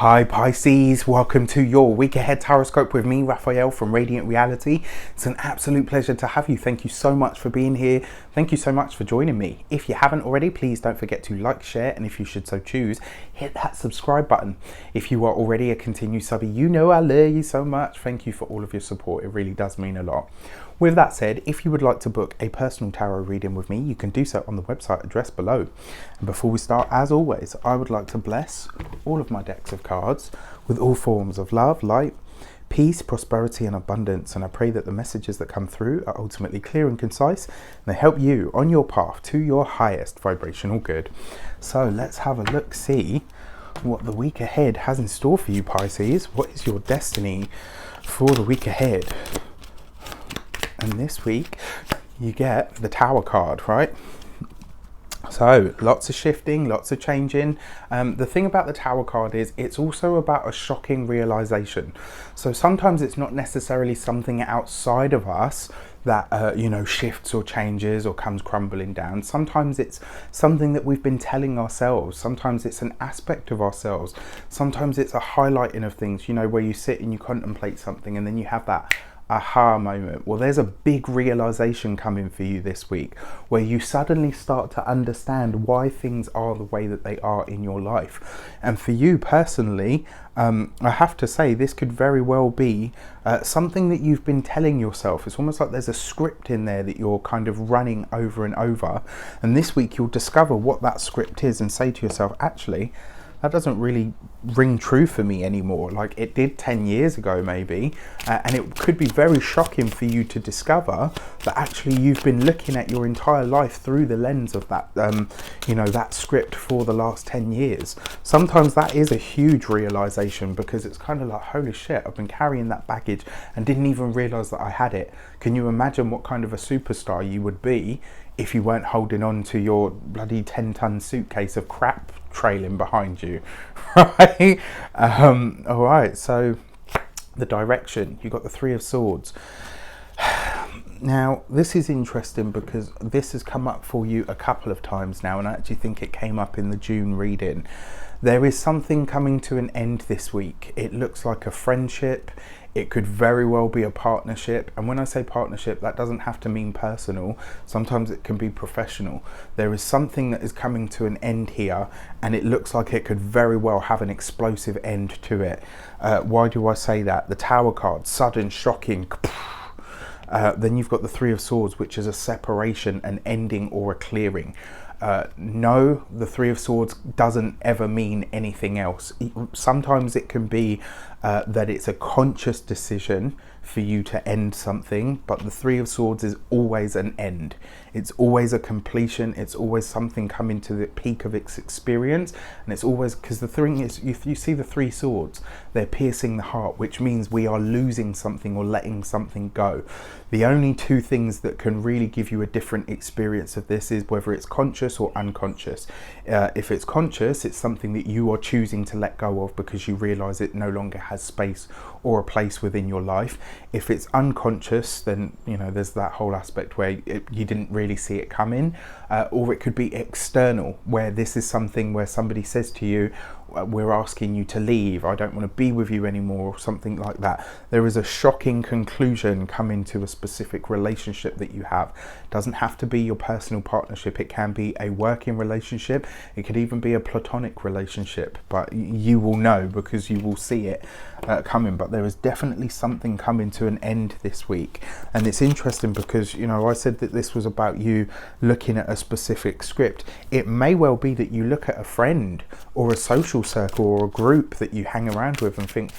Hi Pisces, welcome to your week ahead horoscope with me, Raphael from Reydiant Reality. It's an absolute pleasure to have you. Thank you so much for being here. Thank you so much for joining me. If you haven't already, please don't forget to like, share, and if you should so choose, hit that subscribe button. If you are already a continued subby, you know I love you so much. Thank you for all of your support. It really does mean a lot. With that said, if you would like to book a personal tarot reading with me, you can do so on the website address below. And before we start, as always, I would like to bless all of my decks of cards with all forms of love, light, peace, prosperity and abundance. And I pray that the messages that come through are ultimately clear and concise, and they help you on your path to your highest vibrational good. So let's have a look, see what the week ahead has in store for you, Pisces. What is your destiny for the week ahead? And this week you get the Tower card, right? So lots of shifting, lots of changing. The thing about the Tower card is it's also about a shocking realization. So sometimes it's not necessarily something outside of us that shifts or changes or comes crumbling down. Sometimes it's something that we've been telling ourselves. Sometimes it's an aspect of ourselves. Sometimes it's a highlighting of things, where you sit and you contemplate something and then you have that aha moment. Well, there's a big realization coming for you this week where you suddenly start to understand why things are the way that they are in your life. And for you personally, I have to say this could very well be something that you've been telling yourself. It's almost like there's a script in there that you're kind of running over and over, and this week you'll discover what that script is and say to yourself, actually, that doesn't really ring true for me anymore, like it did 10 years ago maybe. And it could be very shocking for you to discover that actually you've been looking at your entire life through the lens of that that script for the last 10 years. Sometimes that is a huge realization, because it's kind of like, holy shit, I've been carrying that baggage and didn't even realize that I had it. Can you imagine what kind of a superstar you would be if you weren't holding on to your bloody 10-ton suitcase of crap trailing behind you, right? All right, so the direction, you got the Three of Swords. Now, this is interesting because this has come up for you a couple of times now, and I actually think it came up in the June reading. There is something coming to an end this week. It looks like a friendship. It could very well be a partnership. And when I say partnership, that doesn't have to mean personal. Sometimes it can be professional. There is something that is coming to an end here, and it looks like it could very well have an explosive end to it. Why do I say that? The Tower card, sudden, shocking. Then you've got the Three of Swords, which is a separation, an ending, or a clearing. No, the Three of Swords doesn't ever mean anything else. Sometimes it can be that it's a conscious decision for you to end something, but the Three of Swords is always an end. It's always a completion. It's always something coming to the peak of its experience. And it's always, because the thing is, if you see the three swords, they're piercing the heart, which means we are losing something or letting something go. The only two things that can really give you a different experience of this is whether it's conscious or unconscious. If it's conscious, it's something that you are choosing to let go of because you realize it no longer has space or a place within your life. If it's unconscious, then there's that whole aspect where you didn't really see it coming, or it could be external, where this is something where somebody says to you, we're asking you to leave, I don't want to be with you anymore, or something like that. There is a shocking conclusion coming to a specific relationship that you have. It doesn't have to be your personal partnership. It can be a working relationship. It could even be a platonic relationship, but you will know because you will see it coming. But there is definitely something coming to an end this week. And it's interesting because I said that this was about you looking at a specific script. It may well be that you look at a friend or a social circle or a group that you hang around with and think,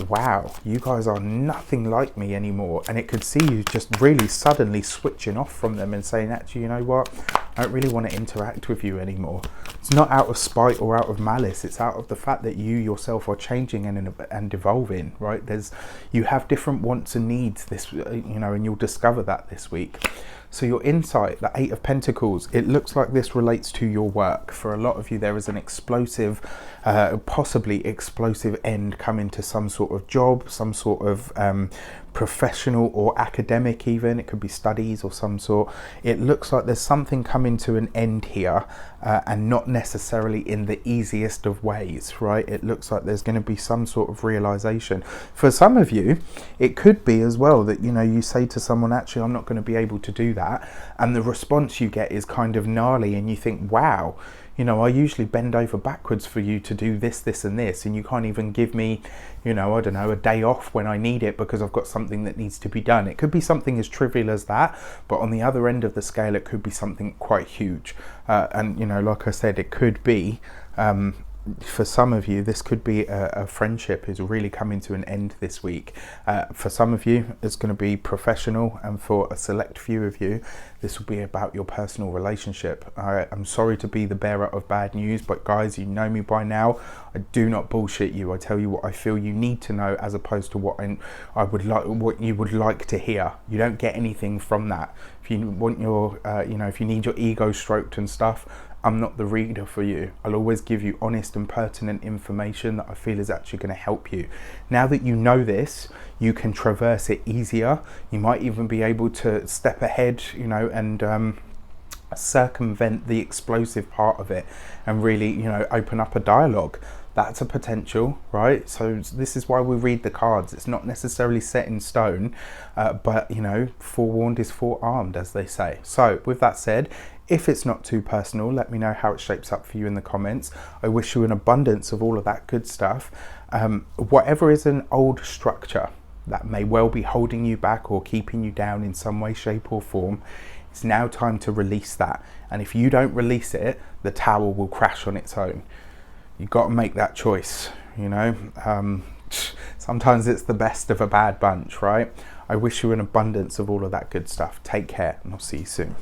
wow, you guys are nothing like me anymore. And it could see you just really suddenly switching off from them and saying, actually, you know what, I don't really want to interact with you anymore. It's not out of spite or out of malice. It's out of the fact that you yourself are changing and evolving, right? You have different wants and needs this, and you'll discover that this week. So your insight, the Eight of Pentacles, it looks like this relates to your work. For a lot of you, there is an explosive, possibly explosive end coming to some sort of job, some sort of professional or academic even. It could be studies or some sort. It looks like there's something coming to an end here, and not necessarily in the easiest of ways, right? It looks like there's going to be some sort of realization. For some of you, it could be as well that, you know, you say to someone, actually, I'm not going to be able to do that. And the response you get is kind of gnarly, and you think, wow, you know, I usually bend over backwards for you to do this, this and this, and you can't even give me, you know, I don't know, a day off when I need it because I've got something that needs to be done. It could be something as trivial as that, but on the other end of the scale, it could be something quite huge. And, you know, like I said, it could be, for some of you, this could be a friendship is really coming to an end this week. For some of you, it's going to be professional, and for a select few of you, this will be about your personal relationship. I'm sorry to be the bearer of bad news, but guys, you know me by now. I do not bullshit you. I tell you what I feel you need to know, as opposed to what I would like, what you would like to hear. You don't get anything from that. If you want your, you know, if you need your ego stroked and stuff, I'm not the reader for you. I'll always give you honest and pertinent information that I feel is actually going to help you. Now that you know this, you can traverse it easier. You might even be able to step ahead, you know, and circumvent the explosive part of it and really, you know, open up a dialogue. That's a potential, right? So this is why we read the cards. It's not necessarily set in stone, but, you know, forewarned is forearmed, as they say. So with that said, if it's not too personal, let me know how it shapes up for you in the comments. I wish you an abundance of all of that good stuff. Whatever is an old structure that may well be holding you back or keeping you down in some way, shape or form, it's now time to release that. And if you don't release it, the tower will crash on its own. You've got to make that choice, you know. Sometimes it's the best of a bad bunch, right? I wish you an abundance of all of that good stuff. Take care, and I'll see you soon.